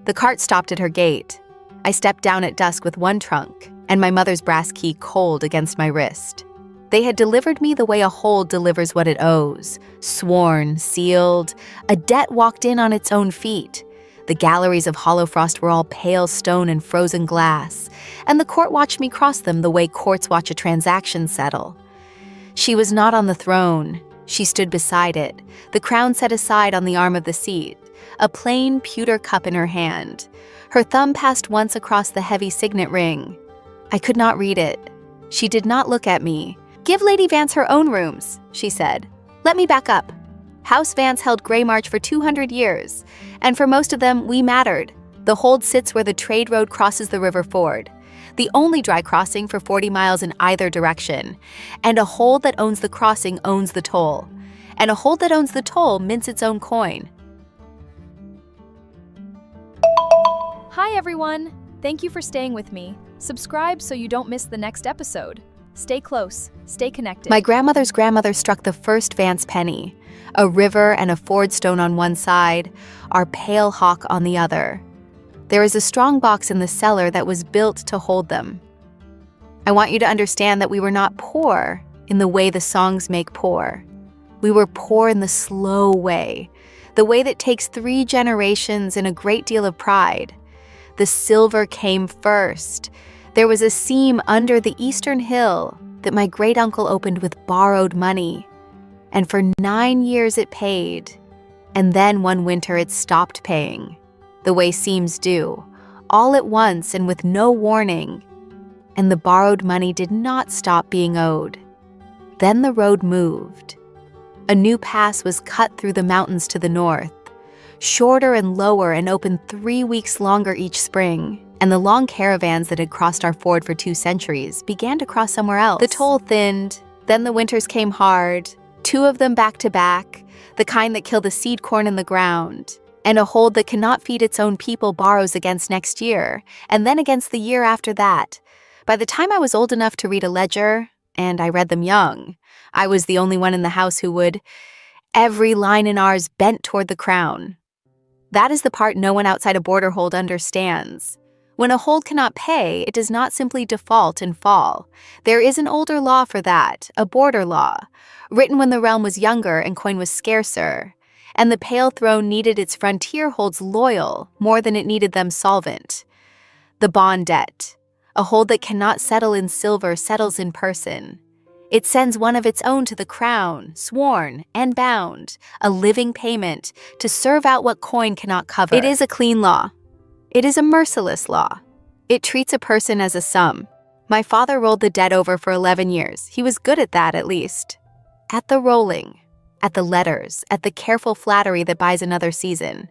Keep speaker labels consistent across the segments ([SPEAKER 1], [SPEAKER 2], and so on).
[SPEAKER 1] The cart stopped at her gate. I stepped down at dusk with one trunk, and my mother's brass key cold against my wrist. They had delivered me the way a hold delivers what it owes, sworn, sealed. A debt walked in on its own feet. The galleries of Holofrost were all pale stone and frozen glass, and the court watched me cross them the way courts watch a transaction settle. She was not on the throne. She stood beside it, the crown set aside on the arm of the seat, a plain pewter cup in her hand. Her thumb passed once across the heavy signet ring. I could not read it. She did not look at me. "Give Lady Vance her own rooms," she said. "Let me back up. House Vance held Greymarch for 200 years, and for most of them, we mattered. The hold sits where the trade road crosses the river ford, the only dry crossing for 40 miles in either direction, and a hold that owns the crossing owns the toll, and a hold that owns the toll mints its own coin."
[SPEAKER 2] Hi everyone! Thank you for staying with me. Subscribe so you don't miss the next episode. Stay close, stay connected.
[SPEAKER 1] My grandmother's grandmother struck the first Vance penny, a river and a ford stone on one side, our pale hawk on the other. There is a strong box in the cellar that was built to hold them. I want you to understand that we were not poor in the way the songs make poor. We were poor in the slow way, the way that takes 3 generations and a great deal of pride. The silver came first. There was a seam under the eastern hill that my great-uncle opened with borrowed money. And for 9 years it paid. And then one winter it stopped paying, the way seams do, all at once and with no warning. And the borrowed money did not stop being owed. Then the road moved. A new pass was cut through the mountains to the north, shorter and lower and open 3 weeks longer each spring. And the long caravans that had crossed our ford for 2 centuries began to cross somewhere else. The toll thinned, then the winters came hard, 2 of them back to back, the kind that kill the seed corn in the ground. And a hold that cannot feed its own people borrows against next year, and then against the year after that. By the time I was old enough to read a ledger, and I read them young, I was the only one in the house who would. Every line in ours bent toward the crown. That is the part no one outside a border hold understands. When a hold cannot pay, it does not simply default and fall. There is an older law for that, a border law, written when the realm was younger and coin was scarcer, and the Pale Throne needed its frontier holds loyal more than it needed them solvent. The bond debt, a hold that cannot settle in silver, settles in person. It sends one of its own to the crown, sworn and bound, a living payment to serve out what coin cannot cover. It is a clean law. It is a merciless law. It treats a person as a sum. My father rolled the debt over for 11 years. He was good at that, at least. At the rolling, at the letters, at the careful flattery that buys another season.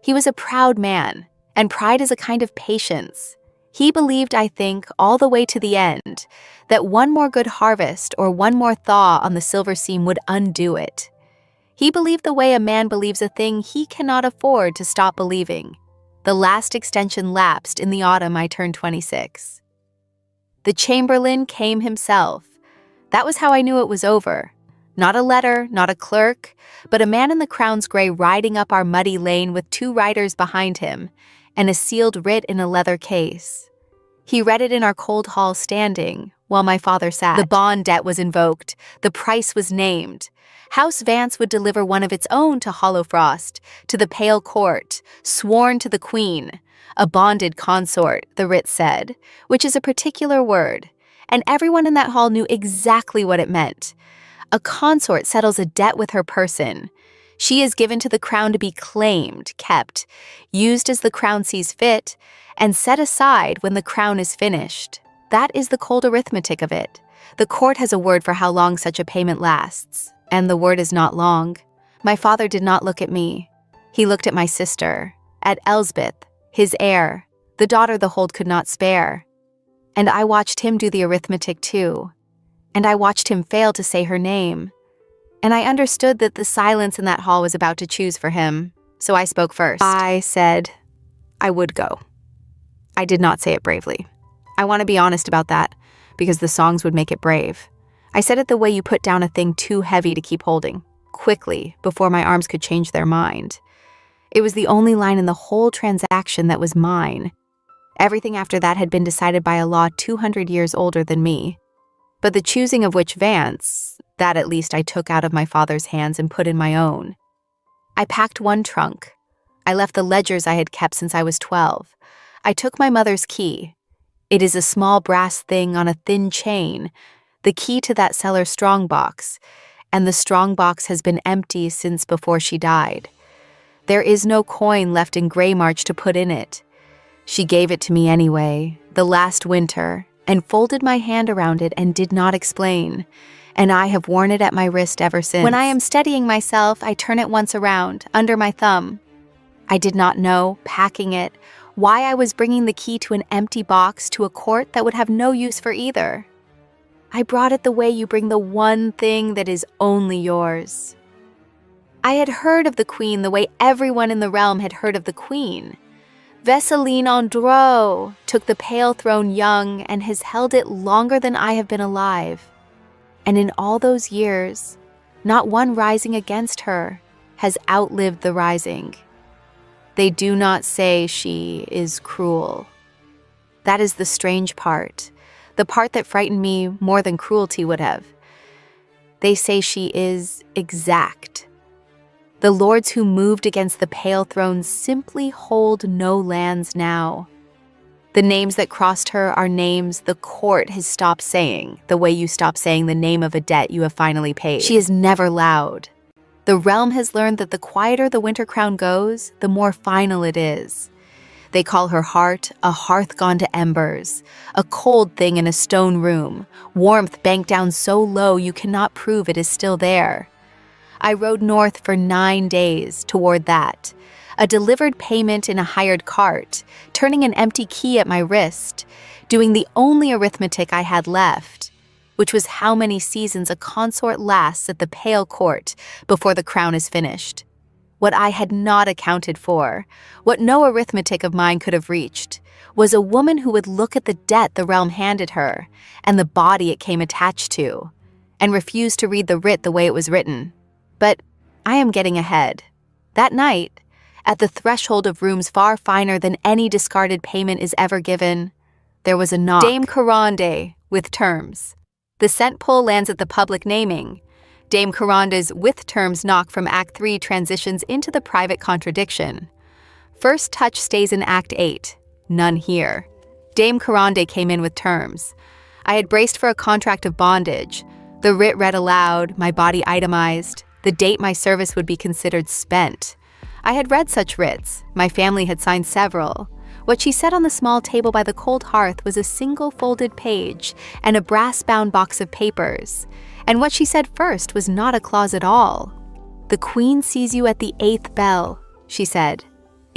[SPEAKER 1] He was a proud man, and pride is a kind of patience. He believed, I think, all the way to the end, that one more good harvest or one more thaw on the silver seam would undo it. He believed the way a man believes a thing he cannot afford to stop believing. The last extension lapsed in the autumn I turned 26. The Chamberlain came himself. That was how I knew it was over. Not a letter, not a clerk, but a man in the crown's gray riding up our muddy lane with 2 riders behind him, and a sealed writ in a leather case. He read it in our cold hall standing, while my father sat. The bond debt was invoked. The price was named. House Vance would deliver one of its own to Holofrost, to the Pale Court, sworn to the Queen, a bonded consort, the writ said, which is a particular word, and everyone in that hall knew exactly what it meant. A consort settles a debt with her person. She is given to the crown to be claimed, kept, used as the crown sees fit, and set aside when the crown is finished. That is the cold arithmetic of it. The court has a word for how long such a payment lasts, and the word is not long. My father did not look at me. He looked at my sister, at Elsbeth, his heir, the daughter the hold could not spare. And I watched him do the arithmetic too. And I watched him fail to say her name. And I understood that the silence in that hall was about to choose for him, so I spoke first. I said I would go. I did not say it bravely. I want to be honest about that, because the songs would make it brave. I said it the way you put down a thing too heavy to keep holding, quickly, before my arms could change their mind. It was the only line in the whole transaction that was mine. Everything after that had been decided by a law 200 years older than me. But the choosing of which Vance, that at least I took out of my father's hands and put in my own. I packed one trunk. I left the ledgers I had kept since I was 12. I took my mother's key. It is a small brass thing on a thin chain, the key to that cellar strongbox, and the strongbox has been empty since before she died. There is no coin left in Greymarch to put in it. She gave it to me anyway, the last winter, and folded my hand around it and did not explain, and I have worn it at my wrist ever since. When I am steadying myself, I turn it once around, under my thumb. I did not know, packing it, why I was bringing the key to an empty box to a court that would have no use for either. I brought it the way you bring the one thing that is only yours. I had heard of the queen the way everyone in the realm had heard of the queen. Vesseline Andro took the pale throne young and has held it longer than I have been alive. And in all those years, not one rising against her has outlived the rising. They do not say she is cruel. That is the strange part, the part that frightened me more than cruelty would have. They say she is exact. The lords who moved against the pale throne simply hold no lands now. The names that crossed her are names the court has stopped saying, the way you stop saying the name of a debt you have finally paid. She is never loud. The realm has learned that the quieter the winter crown goes, the more final it is. They call her heart a hearth gone to embers, a cold thing in a stone room, warmth banked down so low you cannot prove it is still there. I rode north for 9 days toward that, a delivered payment in a hired cart, turning an empty key at my wrist, doing the only arithmetic I had left, which was how many seasons a consort lasts at the pale court before the crown is finished. What I had not accounted for, what no arithmetic of mine could have reached, was a woman who would look at the debt the realm handed her and the body it came attached to, and refuse to read the writ the way it was written. But I am getting ahead. That night, at the threshold of rooms far finer than any discarded payment is ever given, there was a knock. Dame Caronde, with terms. The scent pull lands at the public naming. Dame Caronde's with terms knock from Act 3 transitions into the private contradiction. First touch stays in Act 8. None here. Dame Caronde came in with terms. I had braced for a contract of bondage. The writ read aloud, my body itemized, the date my service would be considered spent. I had read such writs. My family had signed several. What she said on the small table by the cold hearth was a single folded page and a brass-bound box of papers. And what she said first was not a clause at all. The queen sees you at the 8th bell, she said,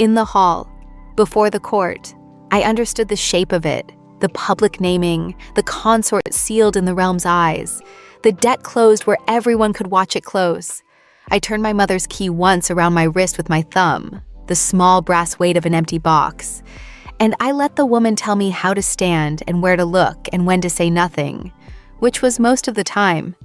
[SPEAKER 1] in the hall, before the court. I understood the shape of it, the public naming, the consort sealed in the realm's eyes, the debt closed where everyone could watch it close. I turned my mother's key once around my wrist with my thumb, the small brass weight of an empty box, and I let the woman tell me how to stand and where to look and when to say nothing, which was most of the time.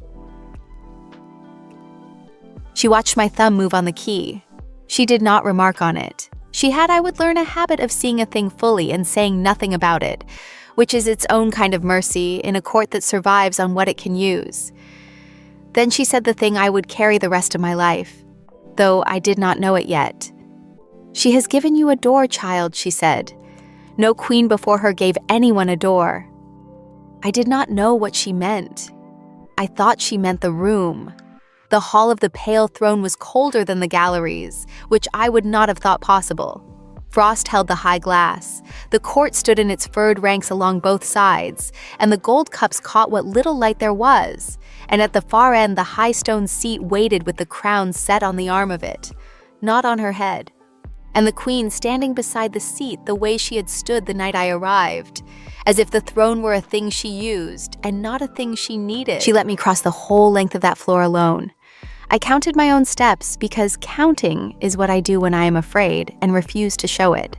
[SPEAKER 1] She watched my thumb move on the key. She did not remark on it. She had, I would learn, a habit of seeing a thing fully and saying nothing about it, which is its own kind of mercy in a court that survives on what it can use. Then she said the thing I would carry the rest of my life, though I did not know it yet. She has given you a door, child, she said. No queen before her gave anyone a door. I did not know what she meant. I thought she meant the room. The hall of the pale throne was colder than the galleries, which I would not have thought possible. Frost held the high glass. The court stood in its furred ranks along both sides, and the gold cups caught what little light there was, and at the far end the high stone seat waited with the crown set on the arm of it, not on her head, and the queen standing beside the seat the way she had stood the night I arrived, as if the throne were a thing she used and not a thing she needed. She let me cross the whole length of that floor alone. I counted my own steps because counting is what I do when I am afraid and refuse to show it.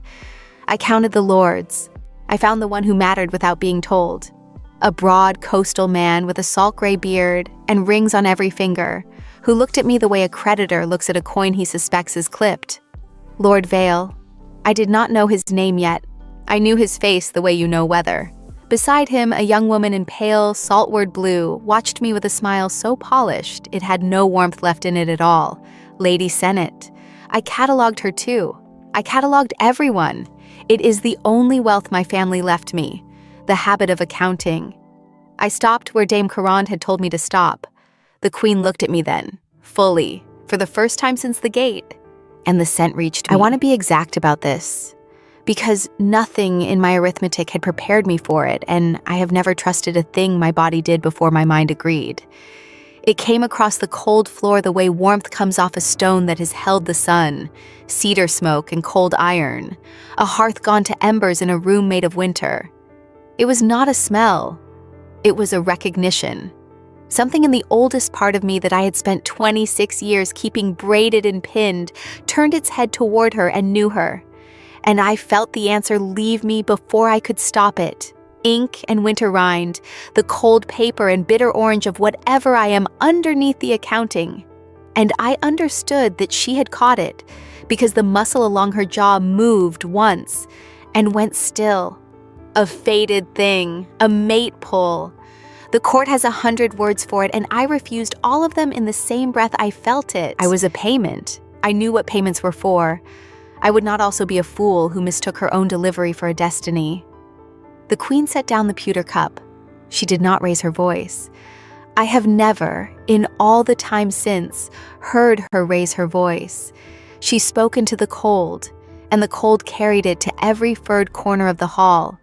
[SPEAKER 1] I counted the lords. I found the one who mattered without being told. A broad coastal man with a salt gray beard and rings on every finger, who looked at me the way a creditor looks at a coin he suspects is clipped. Lord Vale. I did not know his name yet. I knew his face the way you know weather. Beside him, a young woman in pale, saltward blue watched me with a smile so polished it had no warmth left in it at all. Lady Senate. I catalogued her too. I catalogued everyone. It is the only wealth my family left me, the habit of accounting. I stopped where Dame Corond had told me to stop. The Queen looked at me then, fully, for the first time since the gate, and the scent reached me. I want to be exact about this, because nothing in my arithmetic had prepared me for it, and I have never trusted a thing my body did before my mind agreed. It came across the cold floor the way warmth comes off a stone that has held the sun, cedar smoke and cold iron, a hearth gone to embers in a room made of winter. It was not a smell. It was a recognition. Something in the oldest part of me that I had spent 26 years keeping braided and pinned turned its head toward her and knew her. And I felt the answer leave me before I could stop it. Ink and winter rind, the cold paper and bitter orange of whatever I am underneath the accounting. And I understood that she had caught it because the muscle along her jaw moved once and went still. A fated thing, a mate pull. The court has 100 words for it, and I refused all of them in the same breath I felt it. I was a payment. I knew what payments were for. I would not also be a fool who mistook her own delivery for a destiny. The Queen set down the pewter cup. She did not raise her voice. I have never, in all the time since, heard her raise her voice. She spoke into the cold, and the cold carried it to every furred corner of the hall.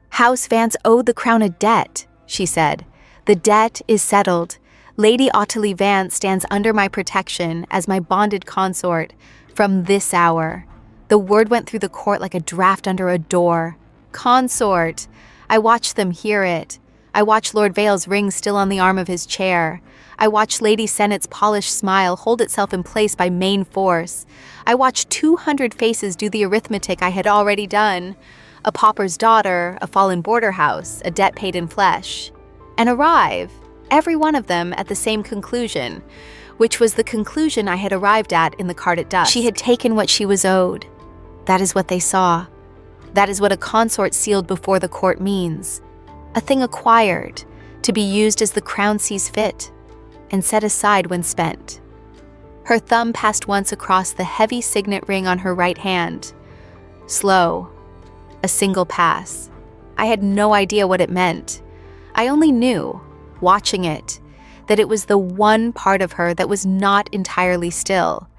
[SPEAKER 1] House Vance owed the crown a debt, she said. The debt is settled. Lady Ottilie Vance stands under my protection as my bonded consort from this hour. The word went through the court like a draft under a door. Consort. I watched them hear it. I watched Lord Vale's ring still on the arm of his chair. I watched Lady Senate's polished smile hold itself in place by main force. I watched 200 faces do the arithmetic I had already done. A pauper's daughter, a fallen border house, a debt paid in flesh. And arrive, every one of them at the same conclusion, which was the conclusion I had arrived at in the cart at dusk. She had taken what she was owed. That is what they saw. That is what a consort sealed before the court means. A thing acquired, to be used as the crown sees fit, and set aside when spent. Her thumb passed once across the heavy signet ring on her right hand. Slow. A single pass. I had no idea what it meant. I only knew, watching it, that it was the one part of her that was not entirely still,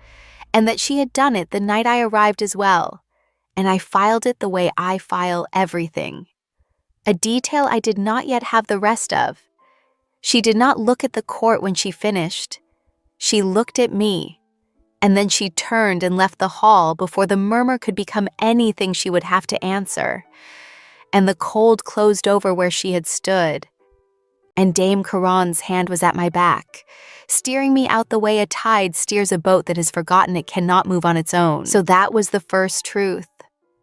[SPEAKER 1] and that she had done it the night I arrived as well, and I filed it the way I file everything. A detail I did not yet have the rest of. She did not look at the court when she finished. She looked at me, and then she turned and left the hall before the murmur could become anything she would have to answer. And the cold closed over where she had stood. And Dame Corond's hand was at my back, steering me out the way a tide steers a boat that has forgotten it cannot move on its own. So that was the first truth.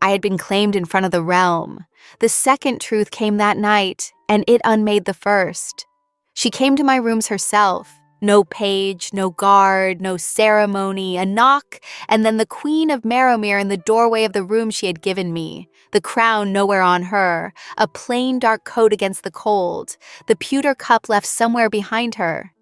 [SPEAKER 1] I had been claimed in front of the realm. The second truth came that night, and it unmade the first. She came to my rooms herself. No page, no guard, no ceremony, a knock, and then the Queen of Merrowmere in the doorway of the room she had given me, the crown nowhere on her, a plain dark coat against the cold, the pewter cup left somewhere behind her.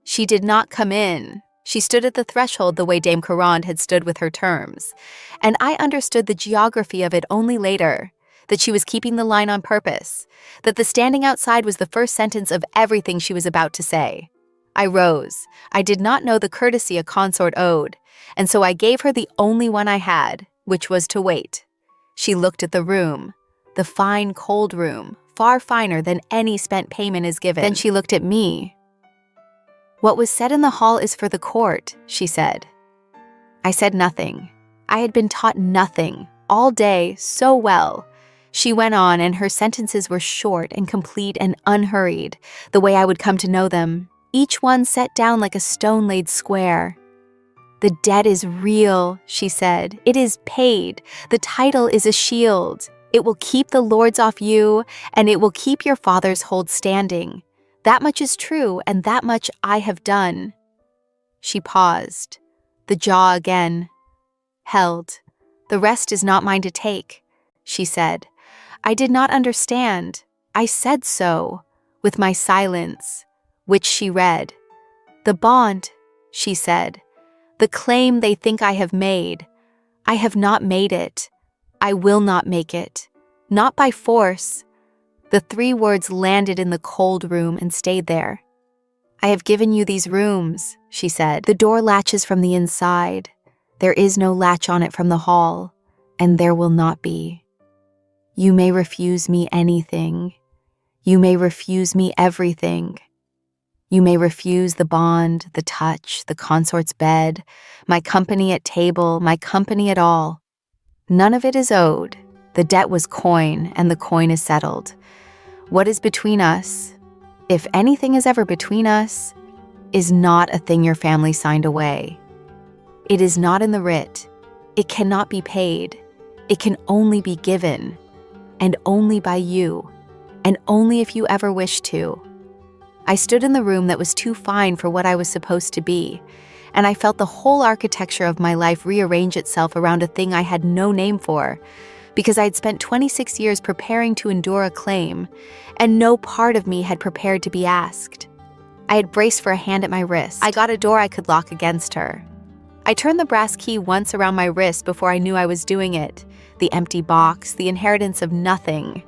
[SPEAKER 1] She did not come in. She stood at the threshold the way Dame Corond had stood with her terms, and I understood the geography of it only later, that she was keeping the line on purpose, that the standing outside was the first sentence of everything she was about to say. I rose. I did not know the courtesy a consort owed, and so I gave her the only one I had, which was to wait. She looked at the room, the fine, cold room, far finer than any spent payment is given. Then she looked at me. What was said in the hall is for the court, she said. I said nothing. I had been taught nothing, all day, so well. She went on, and her sentences were short and complete and unhurried, the way I would come to know them. Each one set down like a stone laid square. The debt is real, she said. It is paid. The title is a shield. It will keep the lords off you, and it will keep your father's hold standing. That much is true, and that much I have done. She paused. The jaw again. held. "The rest is not mine to take," she said. I did not understand. I said so, with my silence, which she read. "The bond," she said. "The claim they think I have made. I have not made it. I will not make it. Not by force." The 3 words landed in the cold room and stayed there. "I have given you these rooms," she said. "The door latches from the inside. There is no latch on it from the hall, and there will not be. You may refuse me anything. You may refuse me everything. You may refuse the bond, the touch, the consort's bed, my company at table, my company at all. None of it is owed. The debt was coin, and the coin is settled. What is between us, if anything is ever between us, is not a thing your family signed away. It is not in the writ. It cannot be paid. It can only be given, and only by you, and only if you ever wish to." I stood in the room that was too fine for what I was supposed to be, and I felt the whole architecture of my life rearrange itself around a thing I had no name for, because I had spent 26 years preparing to endure a claim, and no part of me had prepared to be asked. I had braced for a hand at my wrist. I got a door I could lock against her. I turned the brass key once around my wrist before I knew I was doing it, the empty box, the inheritance of nothing.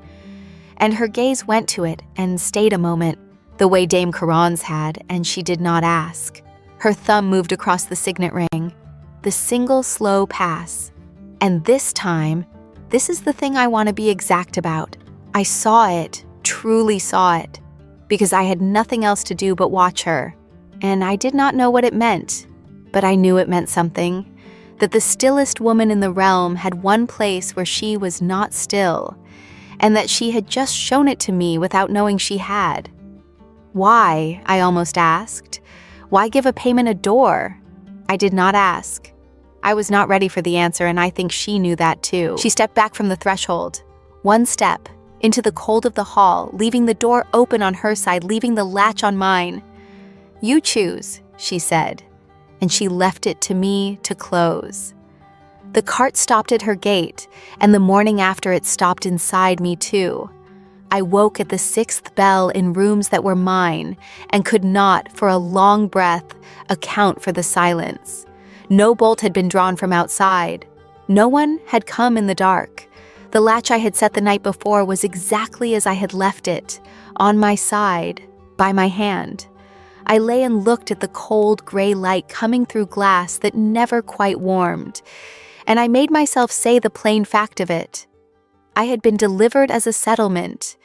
[SPEAKER 1] And her gaze went to it and stayed a moment, the way Dame Caron's had, and she did not ask. Her thumb moved across the signet ring, the single slow pass. And this time, this is the thing I want to be exact about. I saw it, truly saw it, because I had nothing else to do but watch her. And I did not know what it meant, but I knew it meant something, that the stillest woman in the realm had one place where she was not still, and that she had just shown it to me without knowing she had. Why, I almost asked. Why give a payment a door? I did not ask. I was not ready for the answer, and I think she knew that too. She stepped back from the threshold, one step, into the cold of the hall, leaving the door open on her side, leaving the latch on mine. "You choose," she said, and she left it to me to close. The cart stopped at her gate, and the morning after it stopped inside me too. I woke at the 6th bell in rooms that were mine, and could not, for a long breath, account for the silence. No bolt had been drawn from outside. No one had come in the dark. The latch I had set the night before was exactly as I had left it, on my side, by my hand. I lay and looked at the cold gray light coming through glass that never quite warmed, and I made myself say the plain fact of it. I had been delivered as a settlement,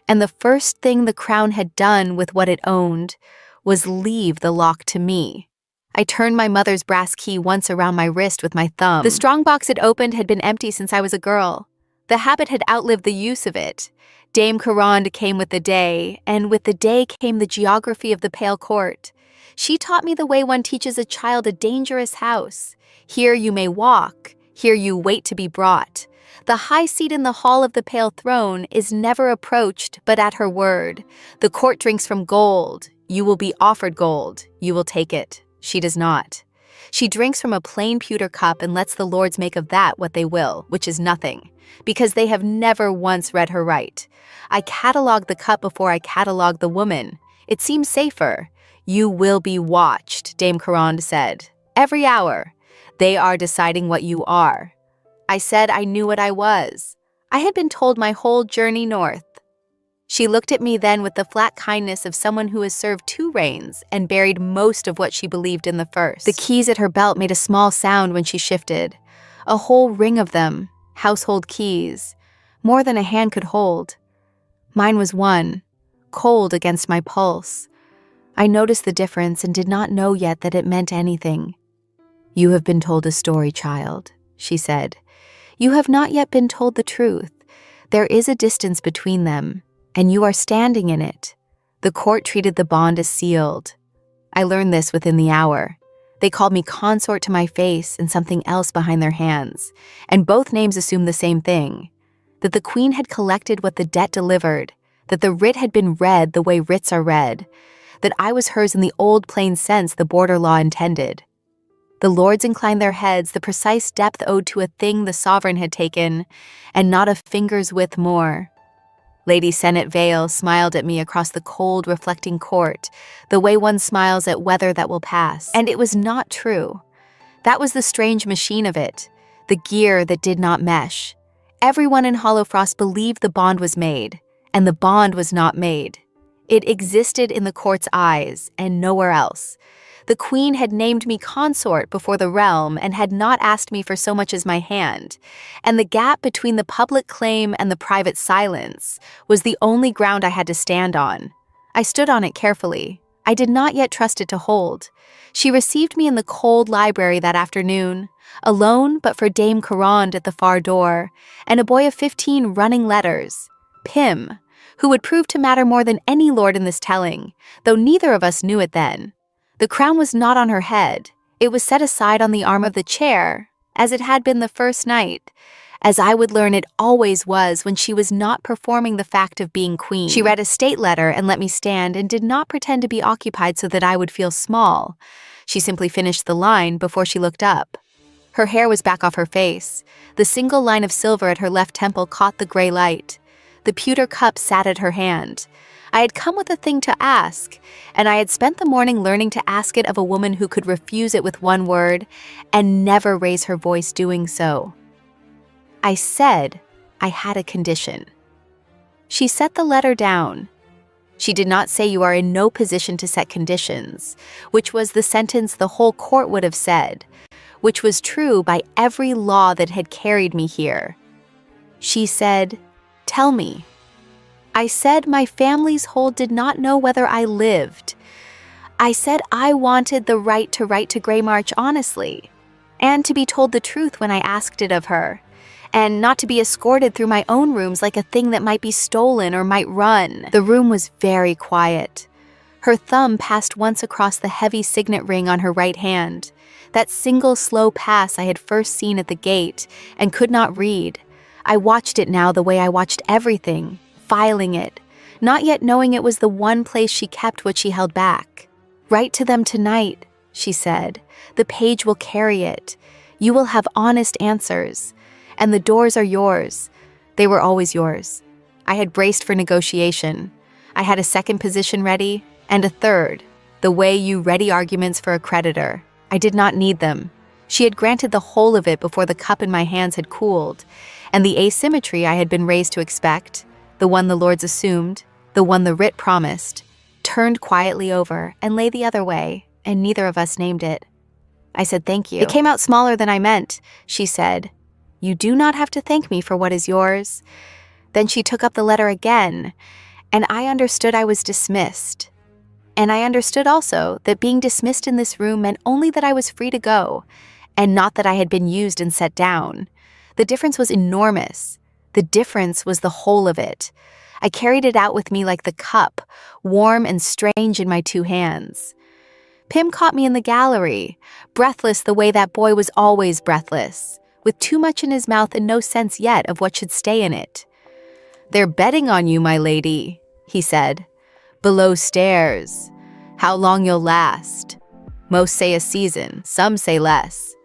[SPEAKER 1] and the first thing the crown had done with what it owned was leave the lock to me. I turned my mother's brass key once around my wrist with my thumb. The strong box it opened had been empty since I was a girl. The habit had outlived the use of it. Dame Caron came with the day, and with the day came the geography of the Pale Court. She taught me the way one teaches a child a dangerous house. Here you may walk, here you wait to be brought. The high seat in the hall of the Pale Throne is never approached but at her word. The court drinks from gold. You will be offered gold. You will take it. She does not. She drinks from a plain pewter cup and lets the lords make of that what they will, which is nothing, because they have never once read her right. I catalog the cup before I catalog the woman. It seems safer. You will be watched, Dame Caron said. Every hour. They are deciding what you are. I said I knew what I was. I had been told my whole journey north. She looked at me then with the flat kindness of someone who has served 2 reigns and buried most of what she believed in the first. The keys at her belt made a small sound when she shifted. A whole ring of them, household keys, more than a hand could hold. Mine was one, cold against my pulse. I noticed the difference and did not know yet that it meant anything. "You have been told a story, child," she said. "You have not yet been told the truth. There is a distance between them, and you are standing in it. The court treated the bond as sealed. I learned this within the hour. They called me consort to my face and something else behind their hands, and both names assumed the same thing, that the queen had collected what the debt delivered, that the writ had been read the way writs are read, that I was hers in the old plain sense the border law intended. The lords inclined their heads, the precise depth owed to a thing the sovereign had taken, and not a finger's width more. Lady Senet Vale smiled at me across the cold, reflecting court, the way one smiles at weather that will pass. And it was not true. That was the strange machine of it, the gear that did not mesh. Everyone in Holofrost believed the bond was made, and the bond was not made. It existed in the court's eyes, and nowhere else. The queen had named me consort before the realm and had not asked me for so much as my hand, and the gap between the public claim and the private silence was the only ground I had to stand on. I stood on it carefully. I did not yet trust it to hold. She received me in the cold library that afternoon, alone but for Dame Caronde at the far door, and a boy of 15 running letters, Pym, who would prove to matter more than any lord in this telling, though neither of us knew it then. The crown was not on her head. It was set aside on the arm of the chair, as it had been the first night, as I would learn it always was when she was not performing the fact of being queen. She read a state letter and let me stand and did not pretend to be occupied so that I would feel small. She simply finished the line before she looked up. Her hair was back off her face. The single line of silver at her left temple caught the gray light. The pewter cup sat at her hand. I had come with a thing to ask, and I had spent the morning learning to ask it of a woman who could refuse it with one word and never raise her voice doing so. I said I had a condition. She set the letter down. She did not say you are in no position to set conditions, which was the sentence the whole court would have said, which was true by every law that had carried me here. She said, "Tell me." I said my family's hold did not know whether I lived. I said I wanted the right to write to Greymarch honestly, and to be told the truth when I asked it of her, and not to be escorted through my own rooms like a thing that might be stolen or might run. The room was very quiet. Her thumb passed once across the heavy signet ring on her right hand, that single slow pass I had first seen at the gate and could not read. I watched it now the way I watched everything, filing it, not yet knowing it was the one place she kept what she held back. "Write to them tonight," she said. "The page will carry it. You will have honest answers. And the doors are yours. They were always yours." I had braced for negotiation. I had a second position ready, and a third, the way you ready arguments for a creditor. I did not need them. She had granted the whole of it before the cup in my hands had cooled, and the asymmetry I had been raised to expect, the one the lords assumed, the one the writ promised, turned quietly over and lay the other way, and neither of us named it. I said thank you. "It came out smaller than I meant," she said. "You do not have to thank me for what is yours." Then she took up the letter again, and I understood I was dismissed. And I understood also that being dismissed in this room meant only that I was free to go, and not that I had been used and set down. The difference was enormous. The difference was the whole of it. I carried it out with me like the cup, warm and strange in my two hands. Pym caught me in the gallery, breathless the way that boy was always breathless, with too much in his mouth and no sense yet of what should stay in it. "They're betting on you, my lady," he said. "Below stairs. How long you'll last. Most say a season, some say less."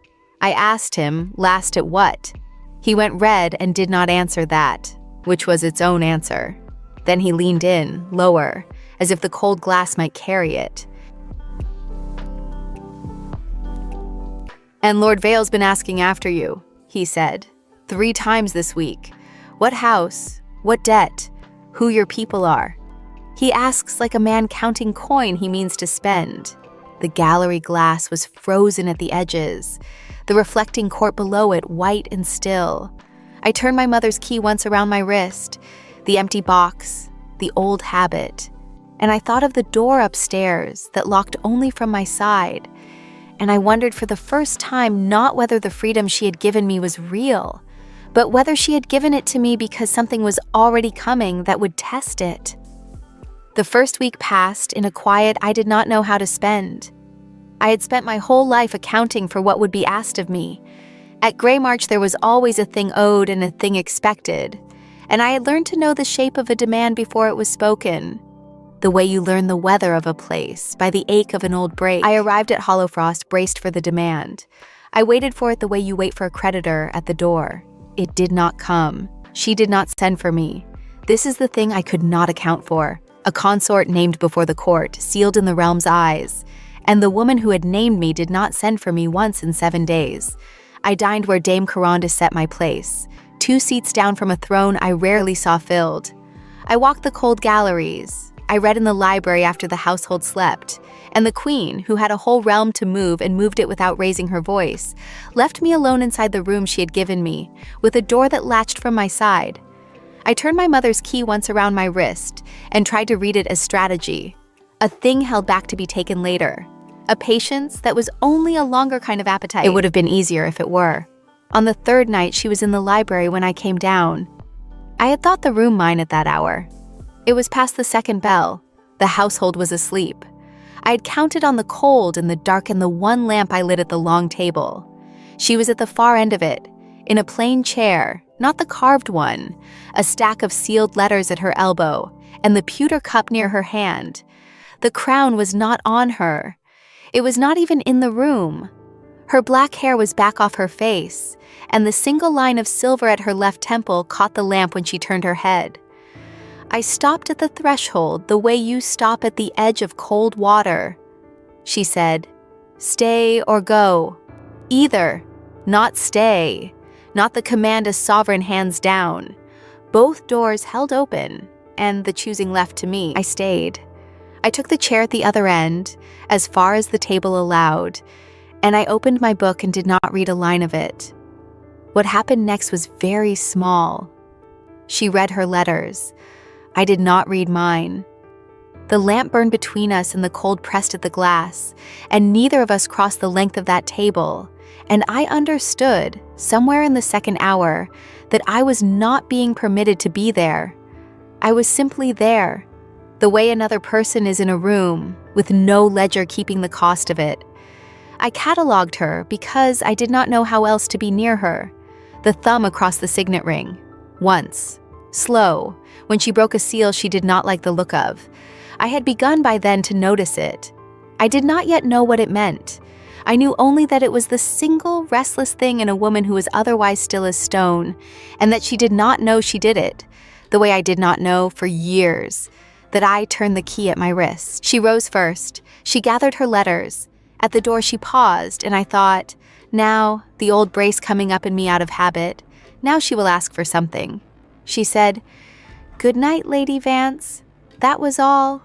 [SPEAKER 1] I asked him, last at what? He went red and did not answer that, which was its own answer. Then he leaned in, lower, as if the cold glass might carry it. "And Lord Vale's been asking after you," he said, 3 times this week. "What house, what debt, who your people are. He asks like a man counting coin he means to spend." The gallery glass was frozen at the edges, the reflecting court below it white and still. I turned my mother's key once around my wrist, the empty box, the old habit, and I thought of the door upstairs that locked only from my side, and I wondered for the first time not whether the freedom she had given me was real, but whether she had given it to me because something was already coming that would test it. The first week passed in a quiet I did not know how to spend. I had spent my whole life accounting for what would be asked of me. At Greymarch there was always a thing owed and a thing expected, and I had learned to know the shape of a demand before it was spoken. the way you learn the weather of a place by the ache of an old break. I arrived at Holofrost braced for the demand. I waited for it the way you wait for a creditor at the door. It did not come. She did not send for me. This is the thing I could not account for. A consort named before the court, sealed in the realm's eyes. And the woman who had named me did not send for me once in 7 days. I dined where Dame Caronda set my place, 2 seats down from a throne I rarely saw filled. I walked the cold galleries. I read in the library after the household slept, and the queen, who had a whole realm to move and moved it without raising her voice, left me alone inside the room she had given me, with a door that latched from my side. I turned my mother's key once around my wrist and tried to read it as strategy, a thing held back to be taken later, a patience that was only a longer kind of appetite. It would have been easier if it were. On the 3rd night, she was in the library when I came down. I had thought the room mine at that hour. It was past the 2nd bell. The household was asleep. I had counted on the cold and the dark and the one lamp I lit at the long table. She was at the far end of it, in a plain chair, not the carved one, a stack of sealed letters at her elbow, and the pewter cup near her hand. The crown was not on her. It was not even in the room. Her black hair was back off her face, and the single line of silver at her left temple caught the lamp when she turned her head. I stopped at the threshold the way you stop at the edge of cold water. She said, "Stay or go. Either, not stay, not the command a sovereign hands down." Both doors held open, and the choosing left to me. I stayed. I took the chair at the other end, as far as the table allowed, and I opened my book and did not read a line of it. What happened next was very small. She read her letters. I did not read mine. The lamp burned between us and the cold pressed at the glass, and neither of us crossed the length of that table, and I understood, somewhere in the 2nd hour, that I was not being permitted to be there. I was simply there, the way another person is in a room, with no ledger keeping the cost of it. I catalogued her because I did not know how else to be near her. The thumb across the signet ring. Once. Slow. When she broke a seal she did not like the look of. I had begun by then to notice it. I did not yet know what it meant. I knew only that it was the single restless thing in a woman who was otherwise still as stone, and that she did not know she did it, the way I did not know for years, that I turned the key at my wrist. She rose first. She gathered her letters. At the door she paused, and I thought, now, the old brace coming up in me out of habit, now she will ask for something. She said, "Good night, Lady Vance." That was all.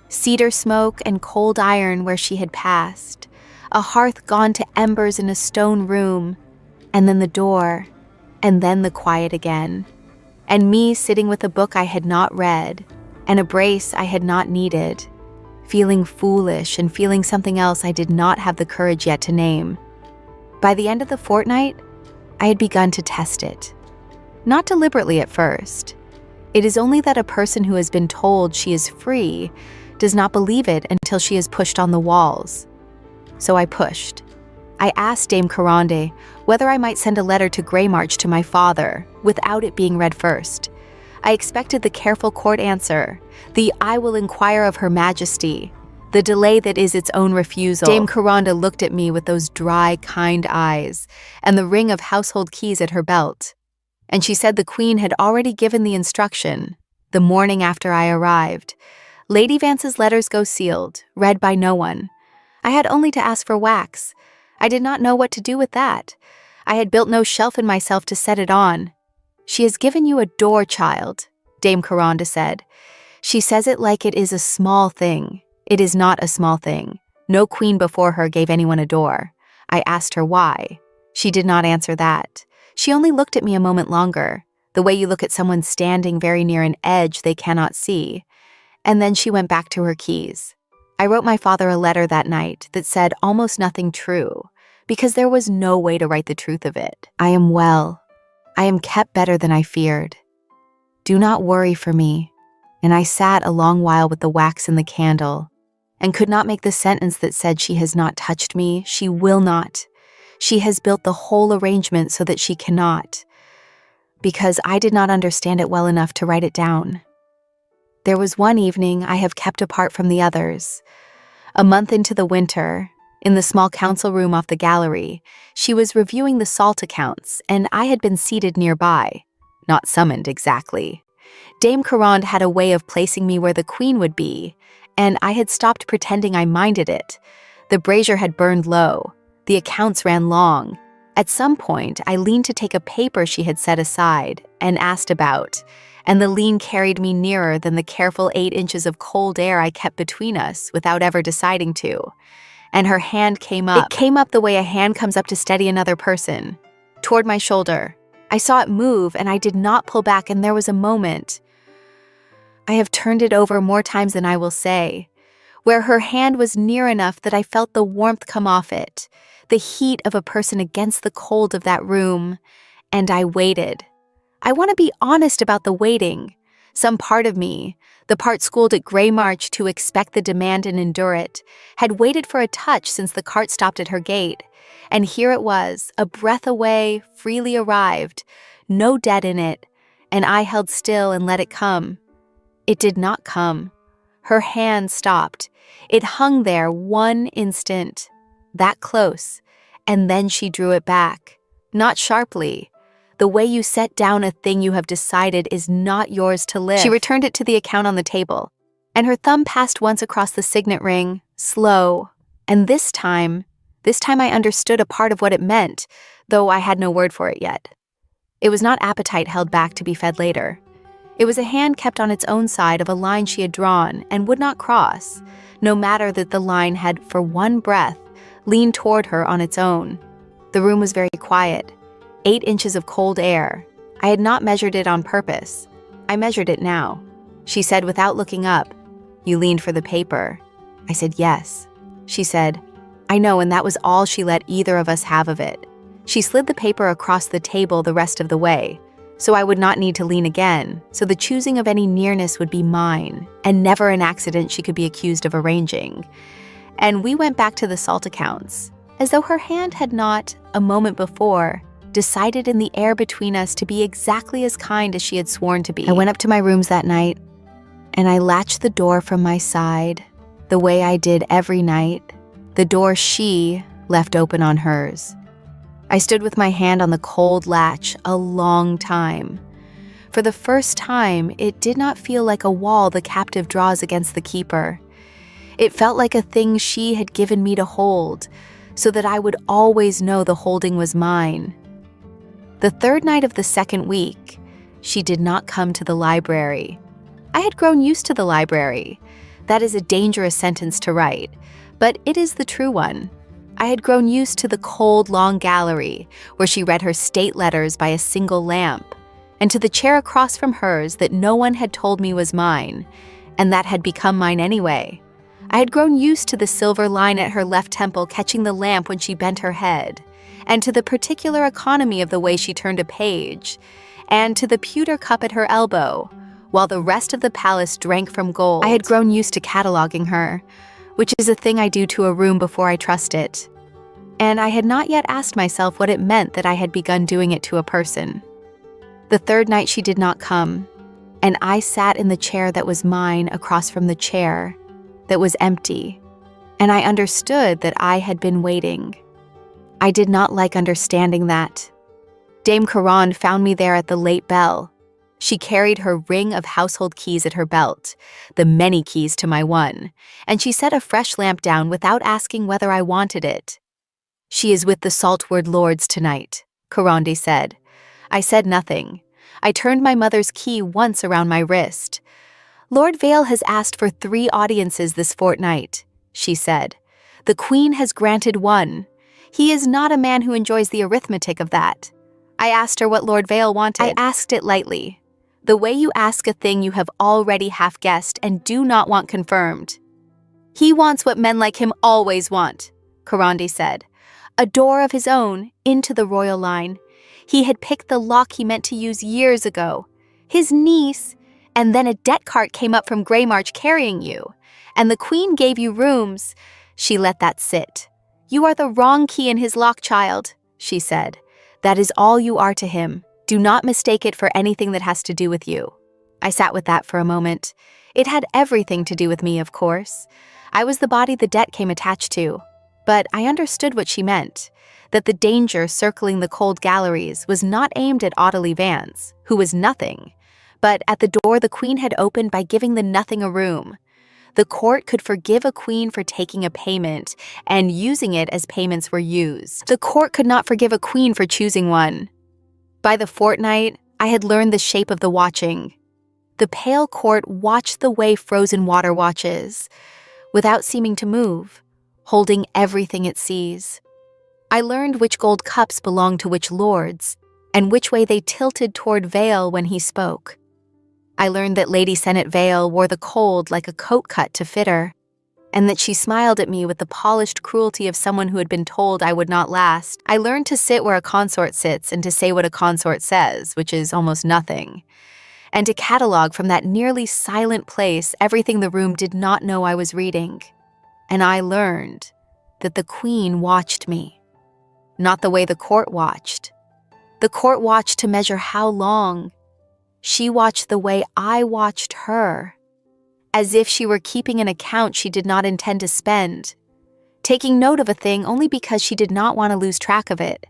[SPEAKER 1] Cedar smoke and cold iron where she had passed. A hearth gone to embers in a stone room. And then the door. And then the quiet again. And me sitting with a book I had not read, and a brace I had not needed. Feeling foolish and feeling something else I did not have the courage yet to name. By the end of the fortnight, I had begun to test it. Not deliberately at first. It is only that a person who has been told she is free does not believe it until she is pushed on the walls. So I pushed. I asked Dame Caronde whether I might send a letter to Greymarch to my father without it being read first. I expected the careful court answer, the "I will inquire of Her Majesty," the delay that is its own refusal. Dame Caronda looked at me with those dry, kind eyes, and the ring of household keys at her belt. And she said the Queen had already given the instruction, the morning after I arrived. Lady Vance's letters go sealed, read by no one. I had only to ask for wax. I did not know what to do with that. I had built no shelf in myself to set it on. "She has given you a door, child," Dame Caronda said. "She says it like it is a small thing. It is not a small thing. No queen before her gave anyone a door." I asked her why. She did not answer that. She only looked at me a moment longer, the way you look at someone standing very near an edge they cannot see. And then she went back to her keys. I wrote my father a letter that night that said almost nothing true, because there was no way to write the truth of it. I am well. I am kept better than I feared. Do not worry for me. And I sat a long while with the wax in the candle, and could not make the sentence that said she has not touched me, she will not. She has built the whole arrangement so that she cannot, because I did not understand it well enough to write it down. There was one evening I have kept apart from the others. A month into the winter, in the small council room off the gallery, she was reviewing the salt accounts, and I had been seated nearby. Not summoned exactly. Dame Caronde had a way of placing me where the queen would be, and I had stopped pretending I minded it. The brazier had burned low. The accounts ran long. At some point, I leaned to take a paper she had set aside and asked about, and the lean carried me nearer than the careful 8 inches of cold air I kept between us without ever deciding to. And her hand came up. It came up the way a hand comes up to steady another person, toward my shoulder. I saw it move, and I did not pull back, and there was a moment. I have turned it over more times than I will say, where her hand was near enough that I felt the warmth come off it, the heat of a person against the cold of that room, and I waited. I want to be honest about the waiting. Some part of me, the part schooled at Grey March to expect the demand and endure it, had waited for a touch since the cart stopped at her gate, and here it was, a breath away, freely arrived, no dead in it, and I held still and let it come. It did not come. Her hand stopped. It hung there one instant, that close, and then she drew it back, not sharply. The way you set down a thing you have decided is not yours to live. She returned it to the account on the table, and her thumb passed once across the signet ring, slow, and this time I understood a part of what it meant, though I had no word for it yet. It was not appetite held back to be fed later. It was a hand kept on its own side of a line she had drawn and would not cross, no matter that the line had, for one breath, leaned toward her on its own. The room was very quiet. 8 inches of cold air. I had not measured it on purpose. I measured it now. She said without looking up, "You leaned for the paper." I said yes. She said, "I know," and that was all she let either of us have of it. She slid the paper across the table the rest of the way, so I would not need to lean again, so the choosing of any nearness would be mine, and never an accident she could be accused of arranging. And we went back to the salt accounts, as though her hand had not, a moment before, decided in the air between us to be exactly as kind as she had sworn to be. I went up to my rooms that night, and I latched the door from my side, the way I did every night, the door she left open on hers. I stood with my hand on the cold latch a long time. For the first time, it did not feel like a wall the captive draws against the keeper. It felt like a thing she had given me to hold, so that I would always know the holding was mine. The third night of the second week, she did not come to the library. I had grown used to the library. That is a dangerous sentence to write, but it is the true one. I had grown used to the cold, long gallery, where she read her state letters by a single lamp, and to the chair across from hers that no one had told me was mine, and that had become mine anyway. I had grown used to the silver line at her left temple catching the lamp when she bent her head, and to the particular economy of the way she turned a page, and to the pewter cup at her elbow, while the rest of the palace drank from gold. I had grown used to cataloging her, which is a thing I do to a room before I trust it, and I had not yet asked myself what it meant that I had begun doing it to a person. The third night she did not come, and I sat in the chair that was mine across from the chair that was empty, and I understood that I had been waiting. I did not like understanding that. Dame Caronde found me there at the late bell. She carried her ring of household keys at her belt, the many keys to my one, and she set a fresh lamp down without asking whether I wanted it. "She is with the Saltward Lords tonight," Caronde said. I said nothing. I turned my mother's key once around my wrist. "Lord Vale has asked for 3 audiences this fortnight," she said. "The Queen has granted 1. He is not a man who enjoys the arithmetic of that." I asked her what Lord Vale wanted. I asked it lightly, the way you ask a thing you have already half-guessed and do not want confirmed. "He wants what men like him always want," Caronde said. "A door of his own, into the royal line. He had picked the lock he meant to use years ago. His niece, and then a debt cart came up from Grey March carrying you, and the Queen gave you rooms." She let that sit. "You are the wrong key in his lock, child," she said. "That is all you are to him. Do not mistake it for anything that has to do with you." I sat with that for a moment. It had everything to do with me, of course. I was the body the debt came attached to. But I understood what she meant, that the danger circling the cold galleries was not aimed at Ottilie Vance, who was nothing, but at the door the queen had opened by giving the nothing a room. The court could forgive a queen for taking a payment and using it as payments were used. The court could not forgive a queen for choosing one. By the fortnight, I had learned the shape of the watching. The pale court watched the way frozen water watches, without seeming to move, holding everything it sees. I learned which gold cups belonged to which lords, and which way they tilted toward Vale when he spoke. I learned that Lady Senate Vale wore the cold like a coat cut to fit her, and that she smiled at me with the polished cruelty of someone who had been told I would not last. I learned to sit where a consort sits and to say what a consort says, which is almost nothing, and to catalog from that nearly silent place everything the room did not know I was reading. And I learned that the queen watched me, not the way the court watched. The court watched to measure how long. She watched the way I watched her, as if she were keeping an account she did not intend to spend, taking note of a thing only because she did not want to lose track of it.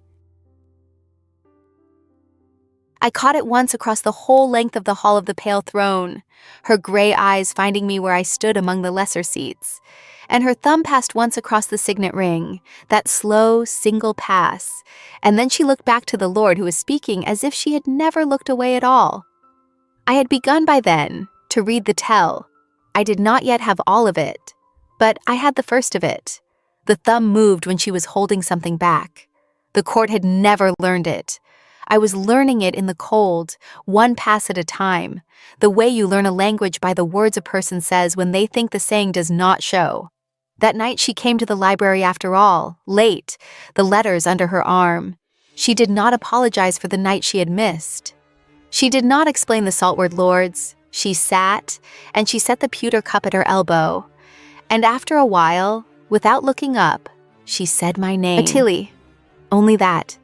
[SPEAKER 1] I caught it once across the whole length of the hall of the Pale Throne, her gray eyes finding me where I stood among the lesser seats, and her thumb passed once across the signet ring, that slow, single pass, and then she looked back to the lord who was speaking as if she had never looked away at all. I had begun by then to read the tell. I did not yet have all of it, but I had the first of it. The thumb moved when she was holding something back. The court had never learned it. I was learning it in the cold, one pass at a time, the way you learn a language by the words a person says when they think the saying does not show. That night she came to the library after all, late, the letters under her arm. She did not apologize for the night she had missed. She did not explain the saltward lords. She sat, and she set the pewter cup at her elbow. And after a while, without looking up, she said my name. Ottilie. Only that.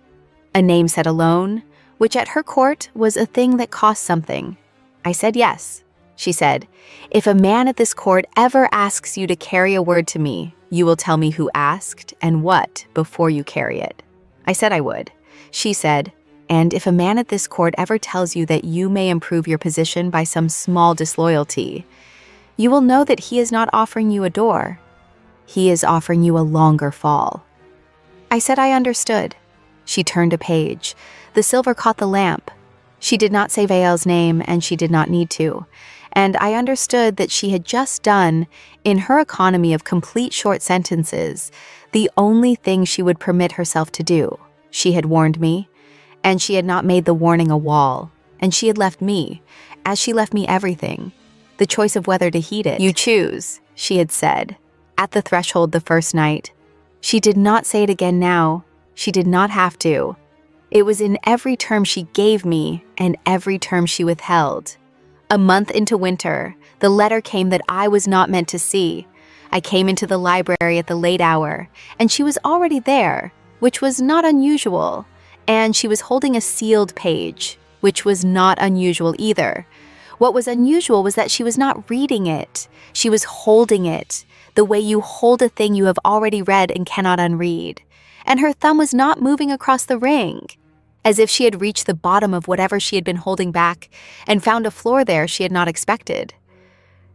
[SPEAKER 1] A name said alone, which at her court was a thing that cost something. I said yes. She said, if a man at this court ever asks you to carry a word to me, you will tell me who asked and what before you carry it. I said I would. She said, and if a man at this court ever tells you that you may improve your position by some small disloyalty, you will know that he is not offering you a door. He is offering you a longer fall. I said I understood. She turned a page. The silver caught the lamp. She did not say Vale's name, and she did not need to. And I understood that she had just done, in her economy of complete short sentences, the only thing she would permit herself to do. She had warned me, and she had not made the warning a wall, and she had left me, as she left me everything, the choice of whether to heed it. You choose, she had said, at the threshold the first night. She did not say it again now. She did not have to. It was in every term she gave me and every term she withheld. A month into winter, the letter came that I was not meant to see. I came into the library at the late hour, and she was already there, which was not unusual, and she was holding a sealed page, which was not unusual either. What was unusual was that she was not reading it. She was holding it, the way you hold a thing you have already read and cannot unread. And her thumb was not moving across the ring, as if she had reached the bottom of whatever she had been holding back and found a floor there she had not expected.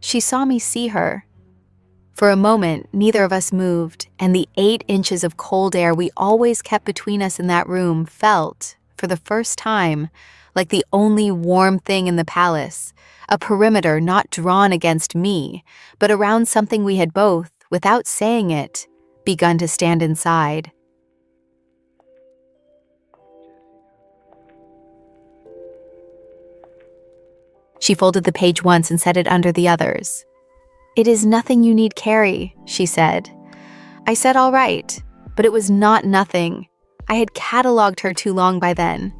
[SPEAKER 1] She saw me see her. For a moment, neither of us moved, and the 8 inches of cold air we always kept between us in that room felt, for the first time, like the only warm thing in the palace, a perimeter not drawn against me, but around something we had both, without saying it, begun to stand inside. She folded the page once and set it under the others. It is nothing you need carry, she said. I said all right, but it was not nothing. I had catalogued her too long by then.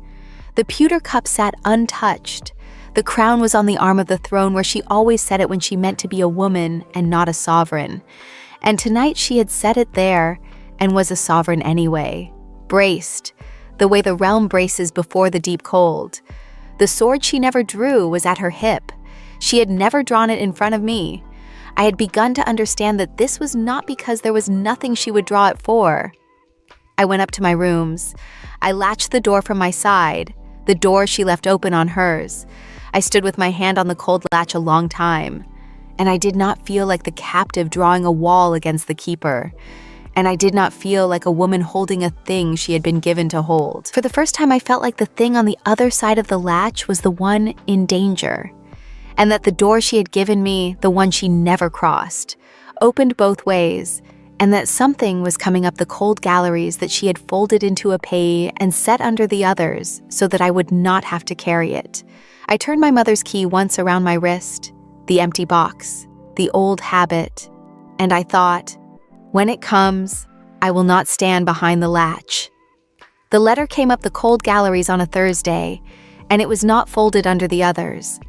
[SPEAKER 1] The pewter cup sat untouched. The crown was on the arm of the throne where she always set it when she meant to be a woman and not a sovereign. And tonight she had set it there and was a sovereign anyway, braced, the way the realm braces before the deep cold. The sword she never drew was at her hip, She had never drawn it in front of me. I had begun to understand that this was not because there was nothing she would draw it for. I went up to my rooms. I latched the door from my side, the door she left open on hers. I stood with my hand on the cold latch a long time, and I did not feel like the captive drawing a wall against the keeper. And I did not feel like a woman holding a thing she had been given to hold. For the first time, I felt like the thing on the other side of the latch was the one in danger, and that the door she had given me, the one she never crossed, opened both ways, and that something was coming up the cold galleries that she had folded into a pay and set under the others so that I would not have to carry it. I turned my mother's key once around my wrist, the empty box, the old habit, and I thought, when it comes, I will not stand behind the latch. The letter came up the cold galleries on a Thursday, and it was not folded under the others.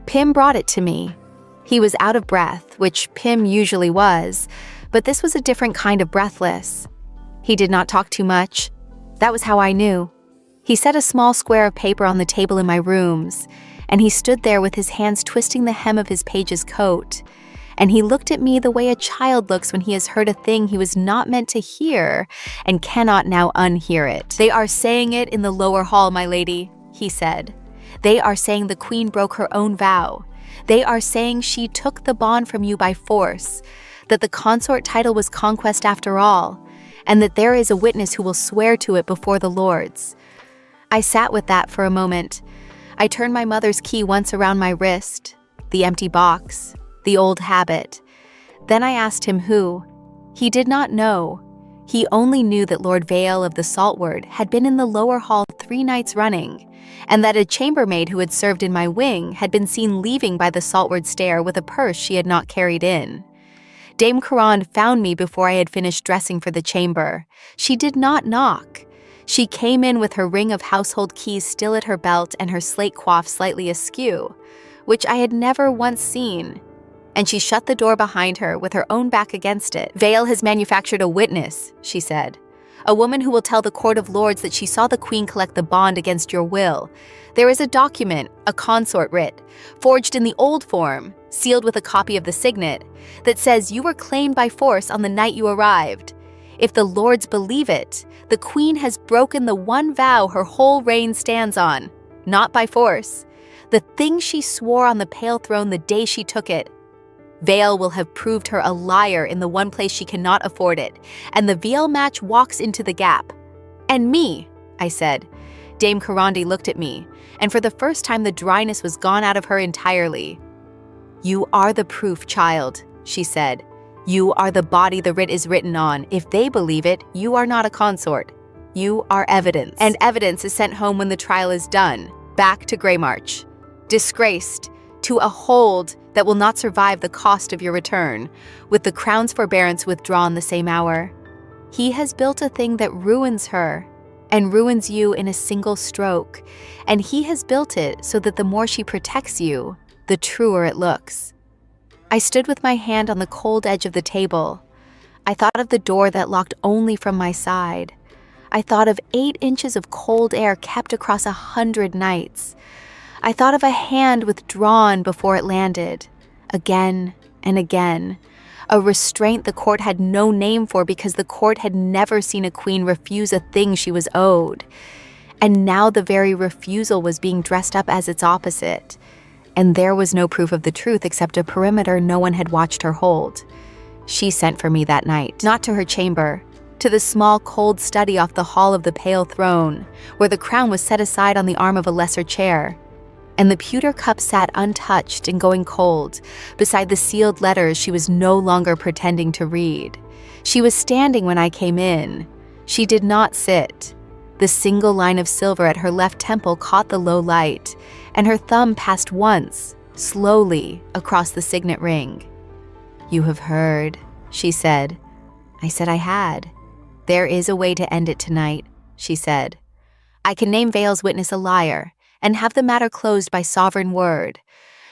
[SPEAKER 1] Pim brought it to me. He was out of breath, which Pim usually was, but this was a different kind of breathless. He did not talk too much. That was how I knew. He set a small square of paper on the table in my rooms, and he stood there with his hands twisting the hem of his page's coat. And he looked at me the way a child looks when he has heard a thing he was not meant to hear and cannot now unhear it. "They are saying it in the lower hall, my lady," he said. "They are saying the queen broke her own vow. They are saying she took the bond from you by force, that the consort title was conquest after all, and that there is a witness who will swear to it before the lords." I sat with that for a moment. I turned my mother's key once around my wrist, the empty box, the old habit. Then I asked him who. He did not know. He only knew that Lord Vale of the Saltward had been in the lower hall 3 nights running, and that a chambermaid who had served in my wing had been seen leaving by the Saltward stair with a purse she had not carried in. Dame Caronde found me before I had finished dressing for the chamber. She did not knock. She came in with her ring of household keys still at her belt and her slate coif slightly askew, which I had never once seen, and she shut the door behind her with her own back against it. "Vale has manufactured a witness," she said. "A woman who will tell the court of lords that she saw the queen collect the bond against your will. There is a document, a consort writ, forged in the old form, sealed with a copy of the signet, that says you were claimed by force on the night you arrived. If the lords believe it, the queen has broken the one vow her whole reign stands on, not by force. The thing she swore on the pale throne the day she took it. Vale will have proved her a liar in the one place she cannot afford it, and the veil match walks into the gap." "And me," I said. Dame Caronde looked at me, and for the first time the dryness was gone out of her entirely. "You are the proof, child," she said. "You are the body the writ is written on. If they believe it, you are not a consort. You are evidence. And evidence is sent home when the trial is done, back to Greymarch, disgraced, to a hold that will not survive the cost of your return, with the crown's forbearance withdrawn the same hour. He has built a thing that ruins her, and ruins you in a single stroke, and he has built it so that the more she protects you, the truer it looks." I stood with my hand on the cold edge of the table. I thought of the door that locked only from my side. I thought of 8 inches of cold air kept across 100 nights. I thought of a hand withdrawn before it landed, again and again, a restraint the court had no name for because the court had never seen a queen refuse a thing she was owed. And now the very refusal was being dressed up as its opposite. And there was no proof of the truth except a perimeter no one had watched her hold. She sent for me that night, not to her chamber, to the small cold study off the hall of the pale throne, where the crown was set aside on the arm of a lesser chair, and the pewter cup sat untouched and going cold beside the sealed letters she was no longer pretending to read. She was standing when I came in. She did not sit. The single line of silver at her left temple caught the low light, and her thumb passed once, slowly, across the signet ring. "You have heard," she said. I said I had. "There is a way to end it tonight," she said. "I can name Vale's witness a liar, and have the matter closed by sovereign word.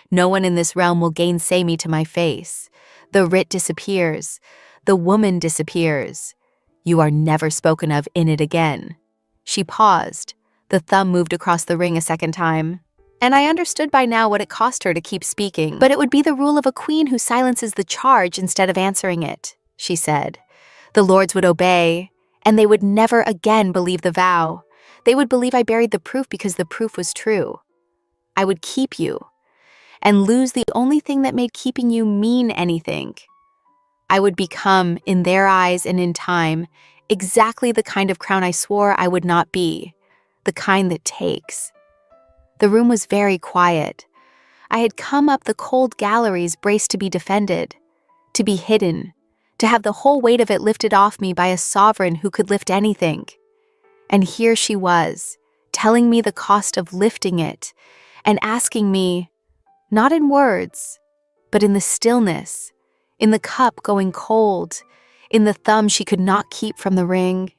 [SPEAKER 1] No one in this realm will gainsay me to my face. The writ disappears. The woman disappears. You are never spoken of in it again." She paused. The thumb moved across the ring a second time. And I understood by now what it cost her to keep speaking. But it would be the rule of a queen who silences the charge instead of answering it, she said. The lords would obey, and they would never again believe the vow. They would believe I buried the proof because the proof was true. I would keep you, and lose the only thing that made keeping you mean anything. I would become, in their eyes and in time, exactly the kind of crown I swore I would not be, the kind that takes. The room was very quiet. I had come up the cold galleries braced to be defended, to be hidden, to have the whole weight of it lifted off me by a sovereign who could lift anything. And here she was, telling me the cost of lifting it, and asking me, not in words, but in the stillness, in the cup going cold, in the thumb she could not keep from the ring,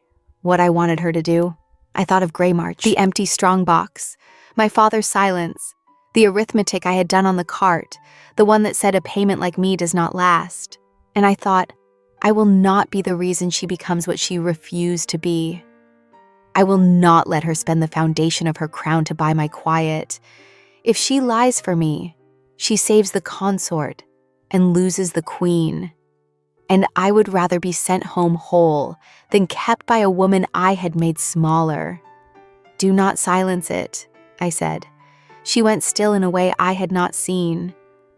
[SPEAKER 1] what I wanted her to do. I thought of Greymarch, the empty strongbox, my father's silence, the arithmetic I had done on the cart, the one that said a payment like me does not last. And I thought, I will not be the reason she becomes what she refused to be. I will not let her spend the foundation of her crown to buy my quiet. If she lies for me, she saves the consort and loses the queen. And I would rather be sent home whole than kept by a woman I had made smaller. Do not silence it, I said. She went still in a way I had not seen.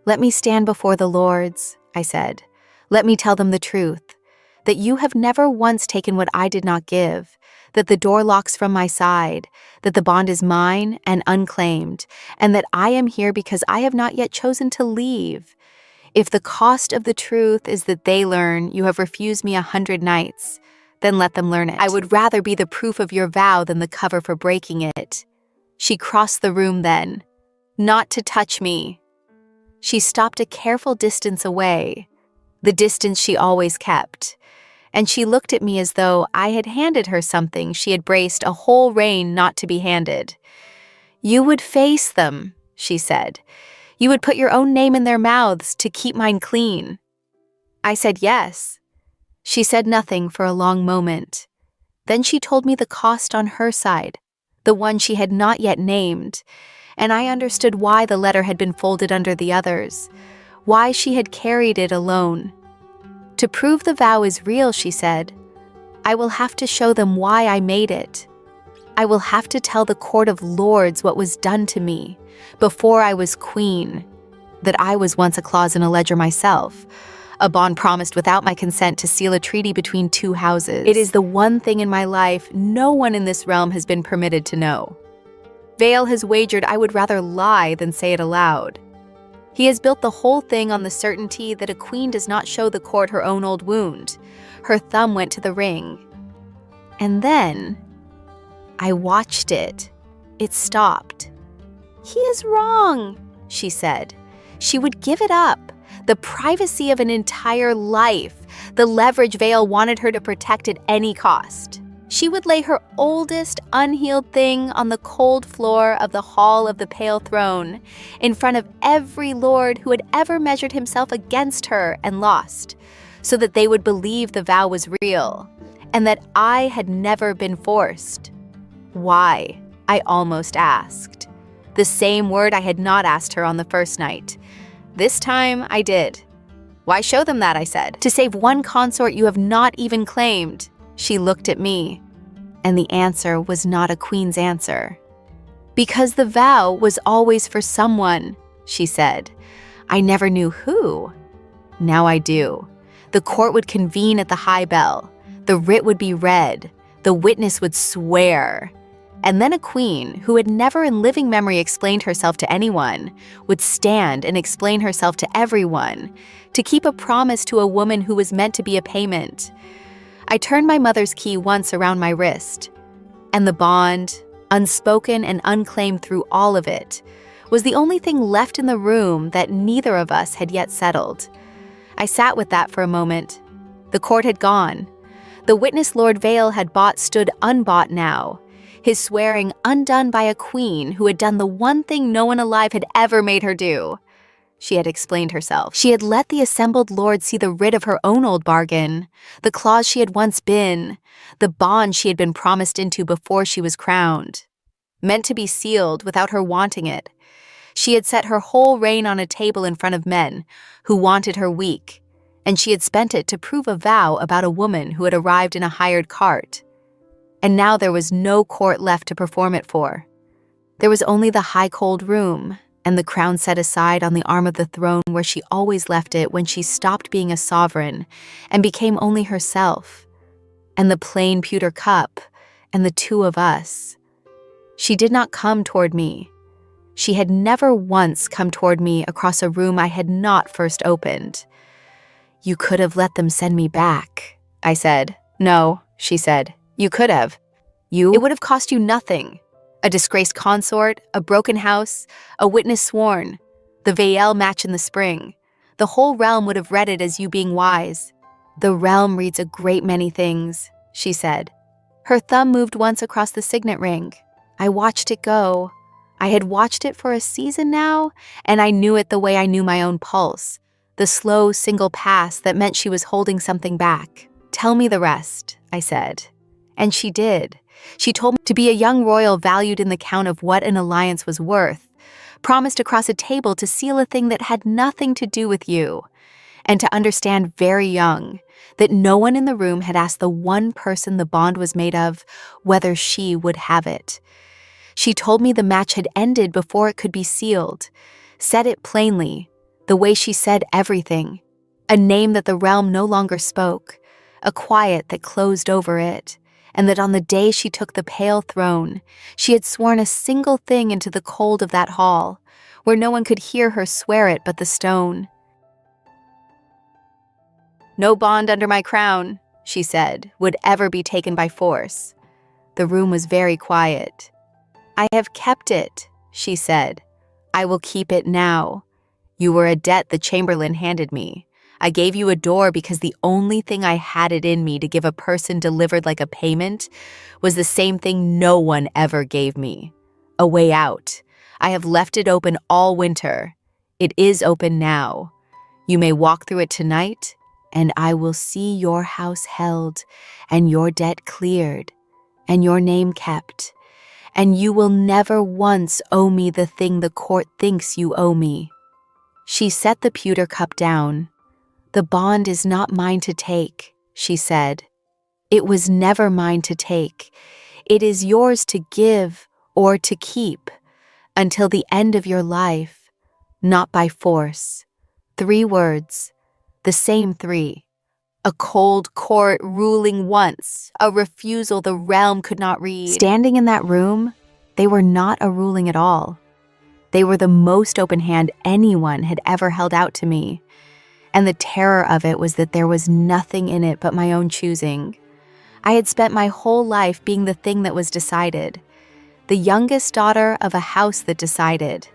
[SPEAKER 1] Let me stand before the lords, I said. Let me tell them the truth, that you have never once taken what I did not give, that the door locks from my side, that the bond is mine and unclaimed, and that I am here because I have not yet chosen to leave. If the cost of the truth is that they learn you have refused me 100 nights, then let them learn it. I would rather be the proof of your vow than the cover for breaking it. She crossed the room then, not to touch me. She stopped a careful distance away, the distance she always kept, and she looked at me as though I had handed her something she had braced a whole reign not to be handed. You would face them, she said. You would put your own name in their mouths to keep mine clean. I said yes. She said nothing for a long moment. Then she told me the cost on her side, the one she had not yet named, and I understood why the letter had been folded under the others, why she had carried it alone. To prove the vow is real, she said, I will have to show them why I made it. I will have to tell the court of lords what was done to me before I was queen, that I was once a clause in a ledger myself, a bond promised without my consent to seal a treaty between two houses. It is the one thing in my life no one in this realm has been permitted to know. Vale has wagered I would rather lie than say it aloud. He has built the whole thing on the certainty that a queen does not show the court her own old wound. Her thumb went to the ring. And then I watched it. It stopped. He is wrong, she said. She would give it up. The privacy of an entire life, the leverage Vale wanted her to protect at any cost. She would lay her oldest, unhealed thing on the cold floor of the hall of the Pale Throne, in front of every lord who had ever measured himself against her and lost, so that they would believe the vow was real, and that I had never been forced. Why? I almost asked. The same word I had not asked her on the first night. This time I did. Why show them that, I said. To save one consort you have not even claimed. She looked at me, and the answer was not a queen's answer. Because the vow was always for someone, she said. I never knew who. Now I do. The court would convene at the high bell. The writ would be read. The witness would swear. And then a queen, who had never in living memory explained herself to anyone, would stand and explain herself to everyone, to keep a promise to a woman who was meant to be a payment. I turned my mother's key once around my wrist, and the bond, unspoken and unclaimed through all of it, was the only thing left in the room that neither of us had yet settled. I sat with that for a moment. The court had gone. The witness Lord Vale had bought stood unbought now, his swearing undone by a queen who had done the one thing no one alive had ever made her do. She had explained herself. She had let the assembled lords see the writ of her own old bargain, the clause she had once been, the bond she had been promised into before she was crowned. Meant to be sealed without her wanting it, She had set her whole reign on a table in front of men who wanted her weak, and she had spent it to prove a vow about a woman who had arrived in a hired cart. And now there was no court left to perform it for. There was only the high cold room, and the crown set aside on the arm of the throne where she always left it when she stopped being a sovereign and became only herself, and the plain pewter cup, and the two of us. She did not come toward me. She had never once come toward me across a room I had not first opened. "You could have let them send me back," I said. "No," she said. "You could have. It would have cost you nothing. A disgraced consort, a broken house, a witness sworn, the Vael match in the spring. The whole realm would have read it as you being wise." "The realm reads a great many things," she said. Her thumb moved once across the signet ring. I watched it go. I had watched it for a season now, and I knew it the way I knew my own pulse, the slow single pass that meant she was holding something back. "Tell me the rest," I said. And she did. She told me to be a young royal valued in the count of what an alliance was worth, promised across a table to seal a thing that had nothing to do with you, and to understand very young that no one in the room had asked the one person the bond was made of whether she would have it. She told me the match had ended before it could be sealed, said it plainly, the way she said everything, a name that the realm no longer spoke, a quiet that closed over it, and that on the day she took the pale throne, she had sworn a single thing into the cold of that hall, where no one could hear her swear it but the stone. "No bond under my crown," she said, "would ever be taken by force." The room was very quiet. "I have kept it," she said. "I will keep it now. You were a debt the chamberlain handed me. I gave you a door because the only thing I had it in me to give a person delivered like a payment was the same thing no one ever gave me. A way out. I have left it open all winter. It is open now. You may walk through it tonight, and I will see your house held, and your debt cleared, and your name kept, and you will never once owe me the thing the court thinks you owe me." She set the pewter cup down. "The bond is not mine to take," she said. "It was never mine to take. It is yours to give or to keep until the end of your life, not by force." 3 words, the same 3. A cold court ruling once, a refusal the realm could not read. Standing in that room, they were not a ruling at all. They were the most open hand anyone had ever held out to me. And the terror of it was that there was nothing in it but my own choosing. I had spent my whole life being the thing that was decided, the youngest daughter of a house that decided.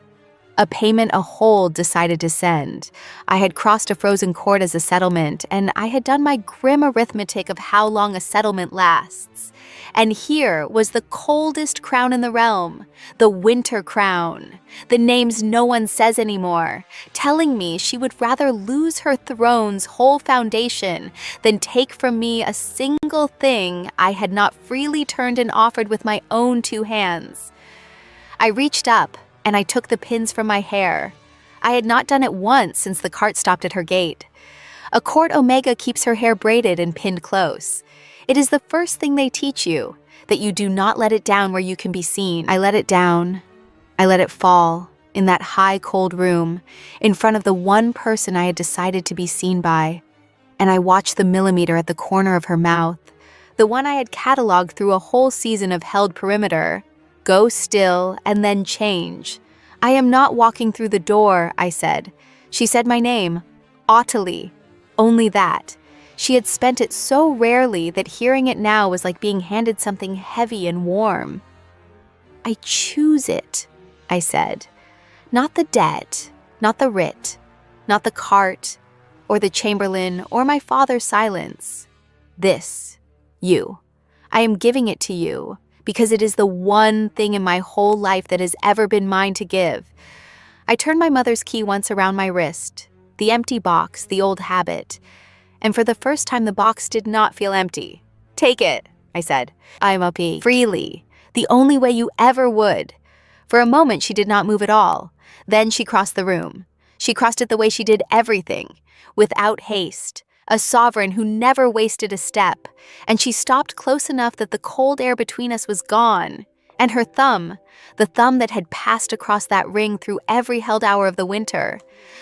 [SPEAKER 1] A payment a hold decided to send. I had crossed a frozen court as a settlement, and I had done my grim arithmetic of how long a settlement lasts. And here was the coldest crown in the realm, the winter crown, the names no one says anymore, telling me she would rather lose her throne's whole foundation than take from me a single thing I had not freely turned and offered with my own 2 hands. I reached up, and I took the pins from my hair. I had not done it once since the cart stopped at her gate. A court omega keeps her hair braided and pinned close. It is the first thing they teach you, that you do not let it down where you can be seen. I let it down. I let it fall, in that high, cold room, in front of the one person I had decided to be seen by. And I watched the millimeter at the corner of her mouth, the one I had cataloged through a whole season of held perimeter, go still and then change. "I am not walking through the door," I said. She said my name, Ottilie. Only that. She had spent it so rarely that hearing it now was like being handed something heavy and warm. "I choose it," I said. "Not the debt, not the writ, not the cart, or the chamberlain, or my father's silence. This, you. I am giving it to you, because it is the one thing in my whole life that has ever been mine to give." I turned my mother's key once around my wrist, the empty box, the old habit, and for the first time the box did not feel empty. "Take it," I said. "I'm up freely, the only way you ever would." For a moment she did not move at all. Then she crossed the room. She crossed it the way she did everything, without haste, a sovereign who never wasted a step, and she stopped close enough that the cold air between us was gone, and her thumb, the thumb that had passed across that ring through every held hour of the winter,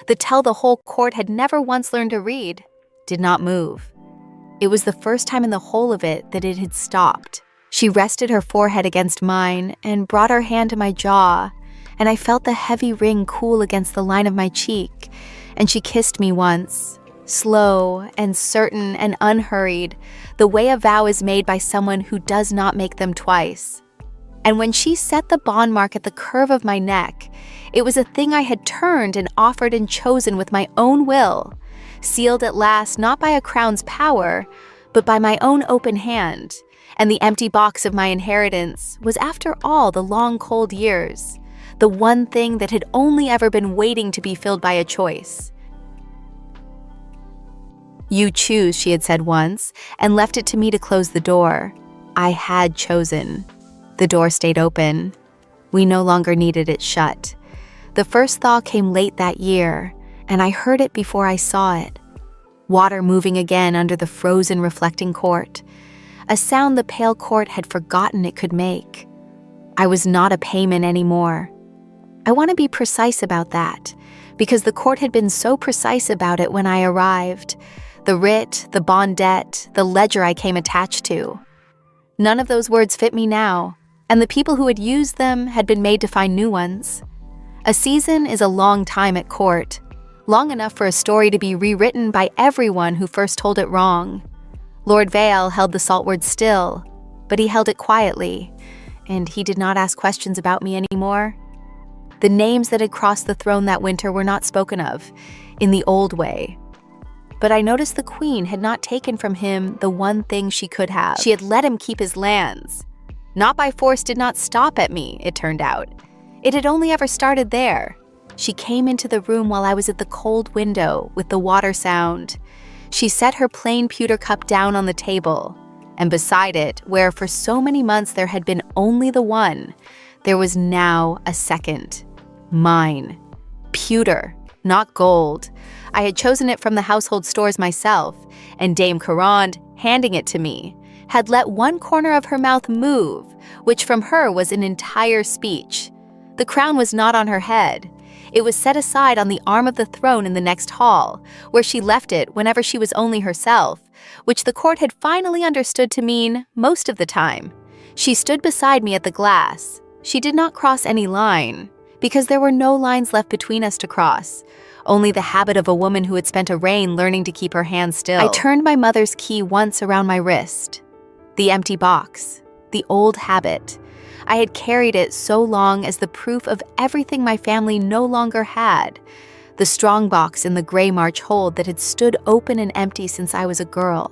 [SPEAKER 1] the tell the whole court had never once learned to read, did not move. It was the first time in the whole of it that it had stopped. She rested her forehead against mine and brought her hand to my jaw, and I felt the heavy ring cool against the line of my cheek, and she kissed me once, slow and certain and unhurried, the way a vow is made by someone who does not make them twice. And when she set the bond mark at the curve of my neck, it was a thing I had turned and offered and chosen with my own will, sealed at last not by a crown's power, but by my own open hand, and the empty box of my inheritance was after all the long cold years, the one thing that had only ever been waiting to be filled by a choice. "You choose," she had said once, and left it to me to close the door. I had chosen. The door stayed open. We no longer needed it shut. The first thaw came late that year, and I heard it before I saw it. Water moving again under the frozen reflecting court, a sound the pale court had forgotten it could make. I was not a payman anymore. I want to be precise about that, because the court had been so precise about it when I arrived. The writ, the bond debt, the ledger I came attached to. None of those words fit me now, and the people who had used them had been made to find new ones. A season is a long time at court, long enough for a story to be rewritten by everyone who first told it wrong. Lord Vale held the salt word still, but he held it quietly, and he did not ask questions about me anymore. The names that had crossed the throne that winter were not spoken of, in the old way. But I noticed the queen had not taken from him the one thing she could have. She had let him keep his lands. Not by force did not stop at me, it turned out. It had only ever started there. She came into the room while I was at the cold window with the water sound. She set her plain pewter cup down on the table, and beside it, where for so many months there had been only the one, there was now a second. Mine. Pewter, not gold. I had chosen it from the household stores myself, and Dame Caronde, handing it to me, had let one corner of her mouth move, which from her was an entire speech. The crown was not on her head. It was set aside on the arm of the throne in the next hall, where she left it whenever she was only herself, which the court had finally understood to mean most of the time. She stood beside me at the glass. She did not cross any line, because there were no lines left between us to cross, only the habit of a woman who had spent a reign learning to keep her hands still. I turned my mother's key once around my wrist. The empty box, the old habit. I had carried it so long as the proof of everything my family no longer had. The strong box in the gray March hold that had stood open and empty since I was a girl.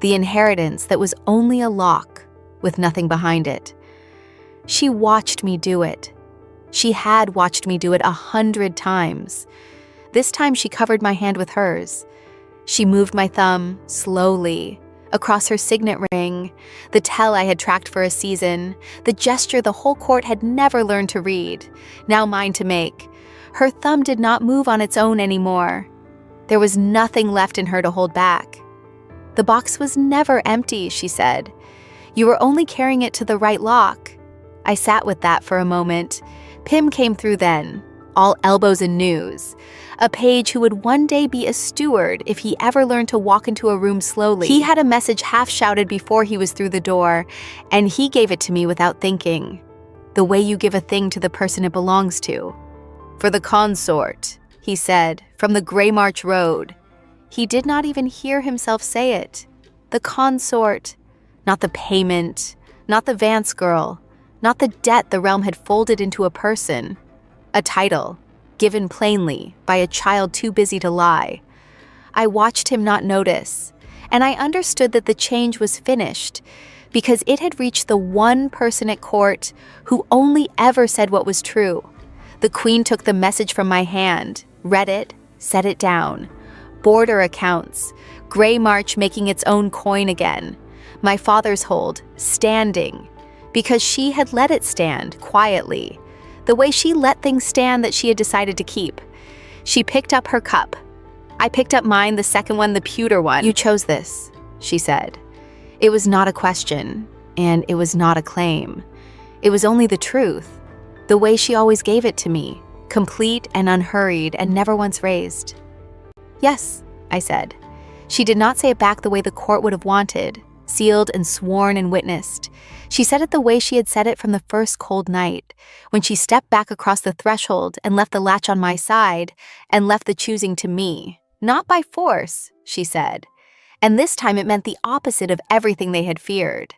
[SPEAKER 1] The inheritance that was only a lock, with nothing behind it. She watched me do it. She had watched me do it 100 times. This time she covered my hand with hers. She moved my thumb, slowly, across her signet ring, the tell I had tracked for a season, the gesture the whole court had never learned to read, now mine to make. Her thumb did not move on its own anymore. There was nothing left in her to hold back. "The box was never empty," she said. "You were only carrying it to the right lock." I sat with that for a moment. Pym came through then, all elbows and news. A page who would one day be a steward if he ever learned to walk into a room slowly. He had a message half-shouted before he was through the door, and he gave it to me without thinking. The way you give a thing to the person it belongs to. "For the consort," he said, from the Grey March Road. He did not even hear himself say it. The consort, not the payment, not the Vance girl, not the debt the realm had folded into a person. A title, given plainly by a child too busy to lie. I watched him not notice, and I understood that the change was finished because it had reached the one person at court who only ever said what was true. The queen took the message from my hand, read it, set it down. Border accounts, Grey March making its own coin again. My father's hold, standing, because she had let it stand quietly. the way she let things stand that she had decided to keep. She picked up her cup. I picked up mine, the second one, the pewter one. "You chose this," she said. It was not a question, and it was not a claim. It was only the truth, the way she always gave it to me, complete and unhurried and never once raised. "Yes," I said. She did not say it back the way the court would have wanted, sealed and sworn and witnessed. She said it the way she had said it from the first cold night, when she stepped back across the threshold and left the latch on my side and left the choosing to me. "Not by force," she said. And this time it meant the opposite of everything they had feared.